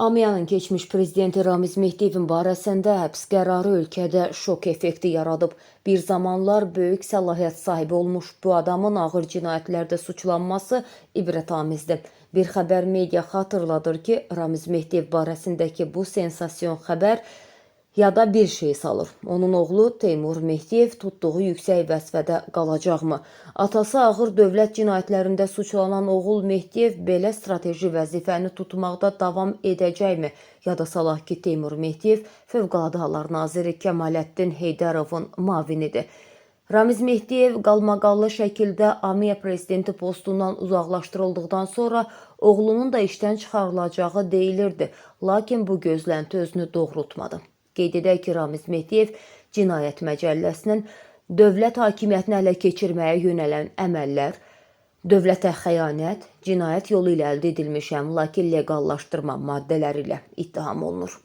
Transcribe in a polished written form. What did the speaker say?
Amerikanın keçmiş prezidenti Ramiz Mehdiyevin barəsində həbs qərarı ölkədə şok effekti yaradıb. Bir zamanlar böyük səlahiyyət sahibi olmuş bu adamın ağır cinayətlərdə suçlanması ibrətamizdir. Bir xəbər media xatırladır ki, Ramiz Mehdiyev barəsindəki bu sensasiyon xəbər yada bir şey salır. Onun oğlu Teymur Mehdiyev tutduğu yüksək vəzifədə qalacaqmı? Atası ağır dövlət cinayətlərində suçlanan oğul Mehdiyev belə strateji vəzifəni tutmaqda davam edəcəkmi? Yada salaq ki, Teymur Mehdiyev Fövqəladə Hallar Naziri Kəmaləddin Heydərovun müavinidir. Ramiz Mehdiyev qalmaqallı şəkildə Amerika prezidenti postundan uzaqlaşdırıldıqdan sonra oğlunun da işdən çıxarılacağı deyilirdi. Lakin bu gözlənti özünü doğrultmadı. Qeyd edək ki, Ramiz Mehdiyev Cinayət Məcəlləsinin dövlət hakimiyyətini ələ keçirməyə yönələn əməllər, dövlətə xəyanət, cinayət yolu ilə əldə edilmiş əmlakı leqallaşdırma maddələri ilə ittiham olunur.